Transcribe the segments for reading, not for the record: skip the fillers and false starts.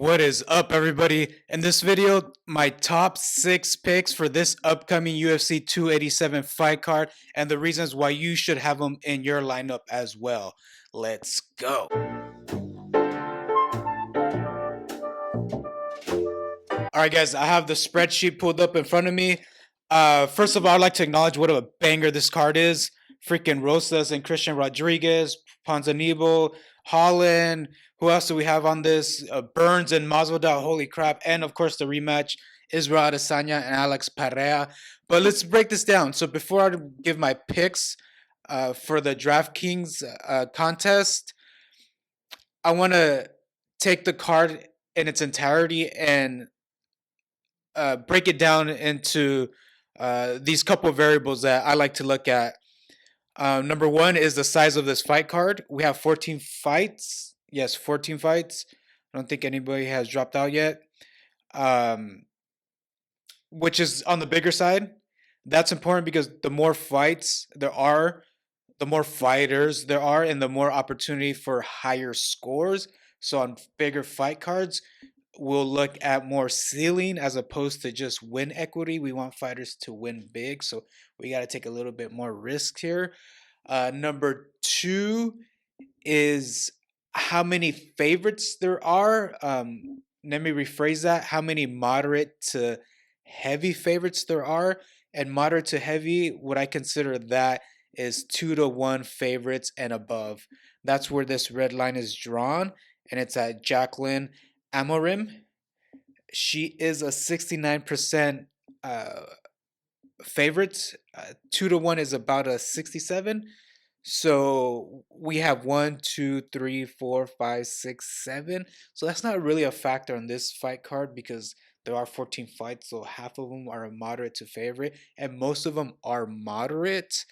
What is up, everybody? In this video, my top 6 picks for this upcoming UFC 287 fight card and the reasons why you should have them in your lineup as well. Let's go. All right, guys, I have the spreadsheet pulled up in front of me. First of all, I'd like to acknowledge what a banger this card is. Freaking Rosas and Christian Rodriguez, Ponzinibbio, Holland. Who else do we have on this? Burns and Masvidal. Holy crap! And of course, the rematch: Israel Adesanya and Alex Pereira. But let's break this down. So before I give my picks for the Draftkings contest, I want to take the card in its entirety and break it down into these couple of variables that I like to look at. Number one is the size of this fight card. We have 14 fights. Yes, 14 fights. I don't think anybody has dropped out yet, um, which is on the bigger side. That's important because the more fights there are, the more fighters there are, and the more opportunity for higher scores. So on bigger fight cards, we'll look at more ceiling as opposed to just win equity. We want fighters to win big, so we got to take a little bit more risk here. Number two is how many favorites there are. Let me rephrase that. How many moderate to heavy favorites there are. And moderate to heavy, what I consider that is 2-1 favorites and above. That's where this red line is drawn, and it's at Jacqueline Amorim. She is a 69% favorite. 2-1 is about a 67. So we have 1, 2, 3, 4, 5, 6, 7. So that's not really a factor on this fight card because there are 14 fights. So half of them are moderate to favorite, and most of them are moderate.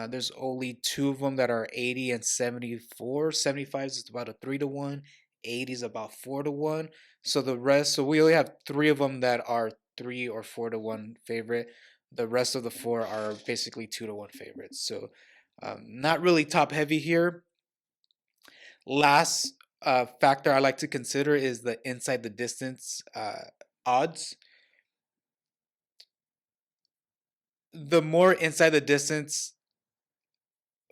There's only 2 of them that are 80 and 74. 75 is about a 3-1. 80 is about 4-1. So the rest, so we only have 3 of them that are 3 or 4-1 favorite. The rest of the 4 are basically 2-1 favorites. So not really top heavy here. Last factor I like to consider is the inside the distance odds. The more inside the distance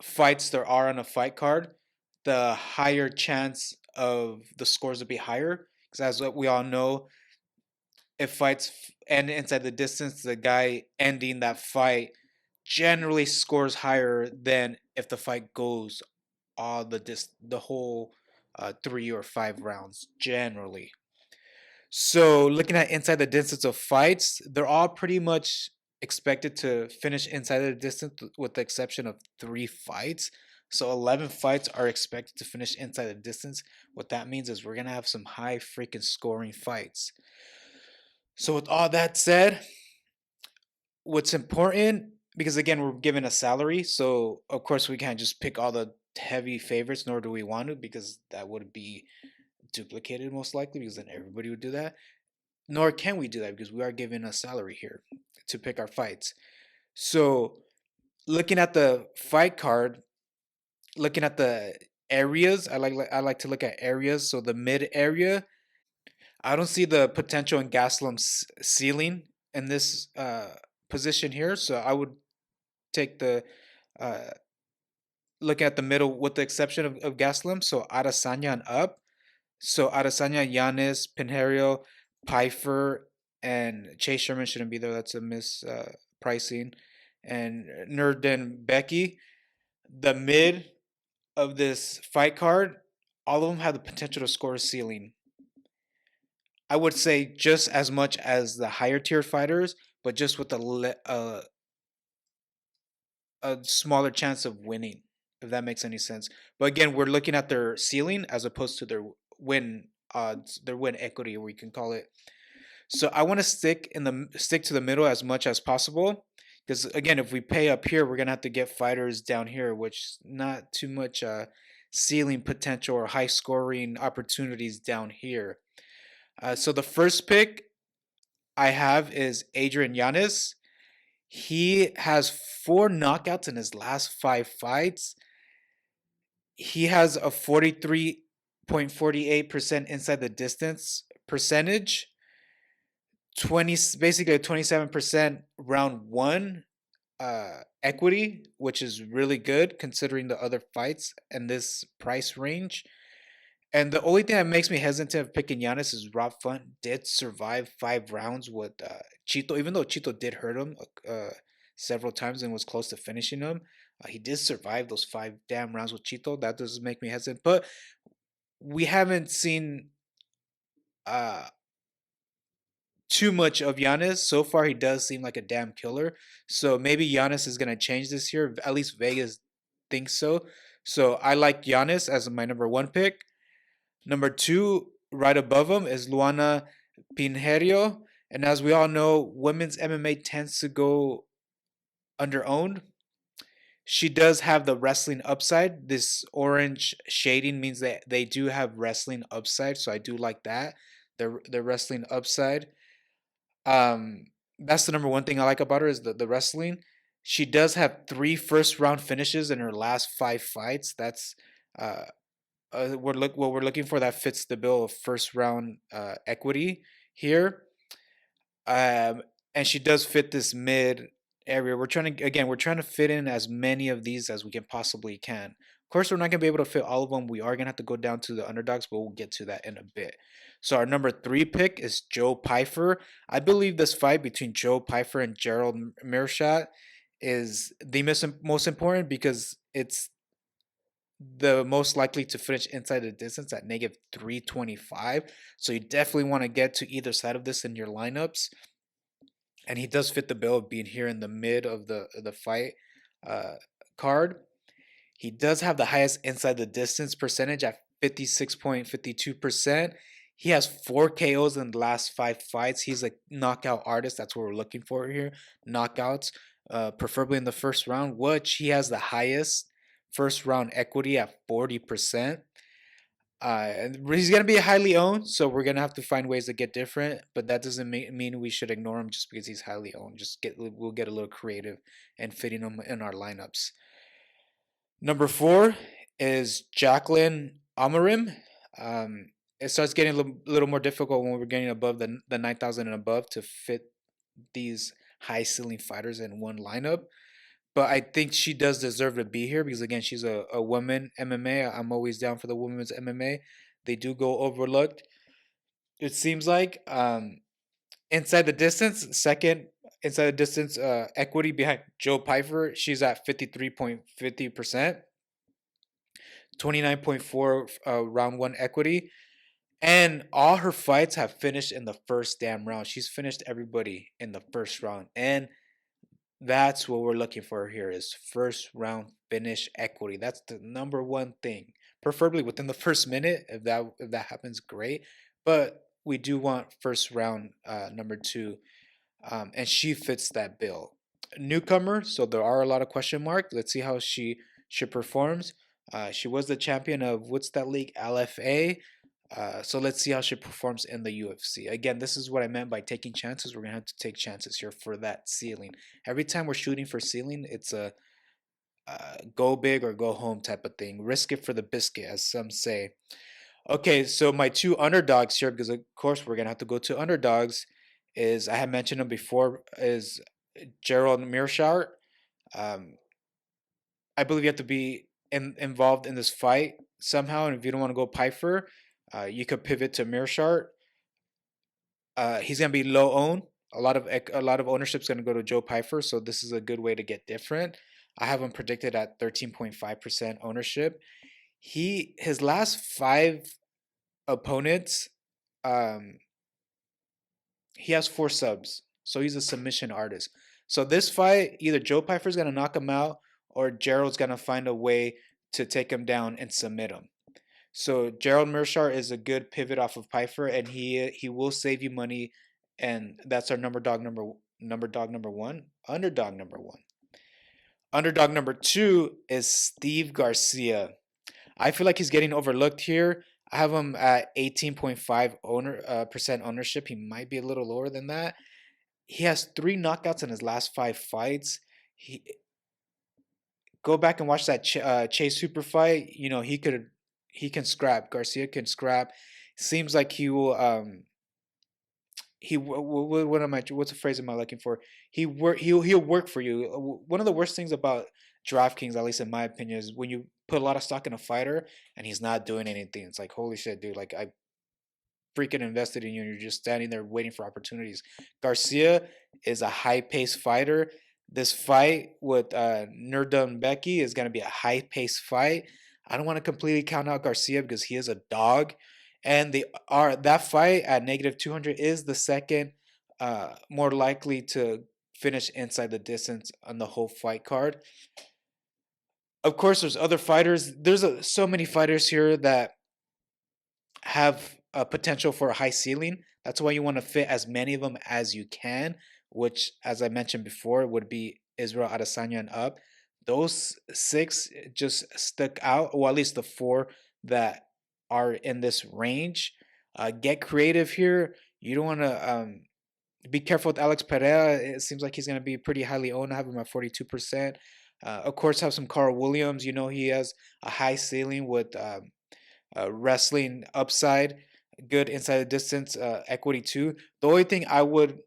fights there are on a fight card, the higher chance of the scores to be higher. Because as what we all know, if fights end inside the distance, the guy ending that fight generally scores higher than if the fight goes all the whole 3 or 5 rounds generally. So looking at inside the distance of fights, they're all pretty much expected to finish inside the distance with the exception of 3 fights. So 11 fights are expected to finish inside the distance. What that means is we're going to have some high freaking scoring fights. So with all that said, what's important, because again, we're given a salary, so of course we can't just pick all the heavy favorites, nor do we want to, because that would be duplicated most likely, because then everybody would do that. Nor can we do that because we are given a salary here to pick our fights. So looking at the fight card, looking at the areas, I like to look at areas. So the mid area, I don't see the potential in Gaslam's ceiling in this position here. So I would take the uh, look at the middle with the exception of Gaslam. So Adesanya and up. So Adesanya, Giannis, Pinheiro, Pfeiffer, and Chase Sherman shouldn't be there. That's a pricing. And Nurden Becky. The mid of this fight card, all of them have the potential to score a ceiling. I would say just as much as the higher tier fighters, but just with a smaller chance of winning, if that makes any sense. But again, we're looking at their ceiling as opposed to their win odds, their win equity, we can call it. So I want to stick to the middle as much as possible. Because again, if we pay up here, we're gonna have to get fighters down here, which not too much ceiling potential or high scoring opportunities down here. So the first pick I have is Adrian Yanez. He has 4 knockouts in his last 5 fights. He has a 43.48% inside the distance percentage, 20 basically a 27% round one equity, which is really good considering the other fights and this price range. And the only thing that makes me hesitant of picking Giannis is Rob Font did survive 5 rounds with Chito, even though Chito did hurt him several times and was close to finishing him. He did survive those 5 damn rounds with Chito. That does make me hesitant. But we haven't seen uh, too much of Giannis. So far, he does seem like a damn killer. So maybe Giannis is going to change this year. At least Vegas thinks so. So I like Giannis as my number one pick. Number two, right above him, is Luana Pinheiro. And as we all know, women's MMA tends to go underowned. She does have the wrestling upside. This orange shading means that they do have wrestling upside. So I do like that. The wrestling upside. Um, that's the number one thing I like about her is the wrestling. She does have 3 first round finishes in her last 5 fights. That's uh, what we're looking for. That fits the bill of first round equity here. Um, and she does fit this mid area. We're trying to fit in as many of these as we can possibly can. Of course, we're not gonna be able to fit all of them. We are gonna have to go down to the underdogs, but we'll get to that in a bit. So our number 3 pick is Joe Pyfer. I believe this fight between Joe Pyfer and Gerald Meerschaert is the most important because it's the most likely to finish inside the distance at negative 325. So you definitely want to get to either side of this in your lineups. And he does fit the bill of being here in the mid of the fight uh, card. He does have the highest inside the distance percentage at 56.52%. He has 4 KOs in the last 5 fights. He's a knockout artist. That's what we're looking for here. Knockouts, preferably in the first round, which he has the highest first round equity at 40%. And he's going to be highly owned, so we're going to have to find ways to get different. But that doesn't mean we should ignore him just because he's highly owned. We'll get a little creative and fitting him in our lineups. Number 4 is Jacqueline Amarim. It starts getting a little more difficult when we're getting above the 9,000 and above to fit these high ceiling fighters in one lineup. But I think she does deserve to be here because again, she's a woman MMA. I'm always down for the women's MMA. They do go overlooked. It seems like inside the distance, second inside the distance equity behind Joe Pyfer. She's at 53.50%, 29.4 round one equity. And all her fights have finished in the first damn round. She's finished everybody in the first round. And that's what we're looking for here is first round finish equity. That's the number one thing. Preferably within the first minute. If that happens, great. But we do want first round number two. And she fits that bill. Newcomer, so there are a lot of question marks. Let's see how she performs. She was the champion of what's that league? LFA. So let's see how she performs in the UFC. Again, this is what I meant by taking chances. We're gonna have to take chances here for that ceiling. Every time we're shooting for ceiling, it's a go big or go home type of thing. Risk it for the biscuit, as some say. Okay, so my 2 underdogs here, because of course we're gonna have to go to underdogs, is I had mentioned them before, is Gerald Meerschaert. Um, I believe you have to be involved in this fight somehow, and if you don't want to go Piper, you could pivot to Meerschaert. He's gonna be low owned. A lot of ownership is gonna go to Joe Piper, so this is a good way to get different. I have him predicted at 13.5% ownership. His last 5 opponents, um, he has 4 subs, so he's a submission artist. So this fight, either Joe Piper's gonna knock him out, or Gerald's gonna find a way to take him down and submit him. So Gerald Meerschaert is a good pivot off of Piper, and he will save you money, and that's our number one, underdog number one. Underdog number 2 is Steve Garcia. I feel like he's getting overlooked here. I have him at 18.5 percent ownership. He might be a little lower than that. He has 3 knockouts in his last 5 fights. He Go back and watch that Chase Super fight. You know he can scrap. Garcia can scrap. Seems like he will. what am I? What's the phrase am I looking for? He'll work for you. One of the worst things about DraftKings, at least in my opinion, is when you put a lot of stock in a fighter and he's not doing anything. It's like, holy shit, dude! Like, I freaking invested in you and you're just standing there waiting for opportunities. Garcia is a high paced fighter. This fight with Becky is going to be a high paced fight. I don't want to completely count out Garcia because he is a dog. And that fight at negative 200 is the second more likely to finish inside the distance on the whole fight card. Of course, there's other fighters. So many fighters here that have a potential for a high ceiling. That's why you want to fit as many of them as you can, which, as I mentioned before, would be Israel Adesanya and up. Those six just stuck out, or at least the four that are in this range. Get creative here. You don't want to be careful with Alex Pereira. It seems like he's going to be pretty highly owned. I have him at 42%. Of course, have some Carl Williams. You know, he has a high ceiling with wrestling upside, good inside the distance equity too. The only thing I would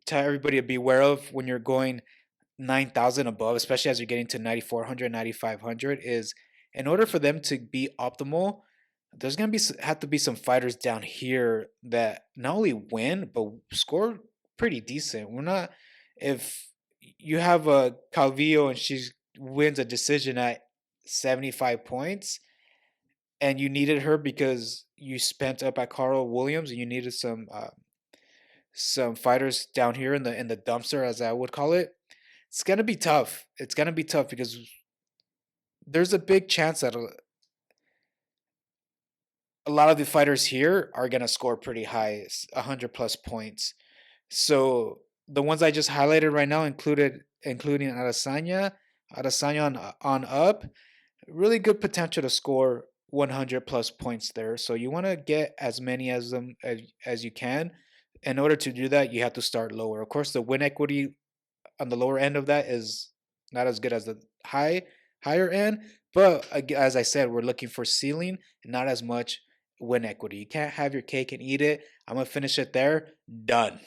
tell everybody to be aware of when you're going 9,000 above, especially as you're getting to 9,400, 9,500, is in order for them to be optimal, there's gonna have to be some fighters down here that not only win but score pretty decent. We're not if you have a Calvillo and she wins a decision at 75 points and you needed her because you spent up at Carl Williams and you needed some fighters down here in the dumpster, as I would call it. It's gonna be tough. It's gonna be tough because there's a big chance that a lot of the fighters here are gonna score pretty high, 100 plus points. So the ones I just highlighted right now including Adesanya on up, really good potential to score 100 plus points there. So you want to get as many as them as you can. In order to do that, you have to start lower. Of course, the win equity on the lower end of that is not as good as the higher end. But as I said, we're looking for ceiling and not as much win equity. You can't have your cake and eat it. I'm gonna finish it there. Done.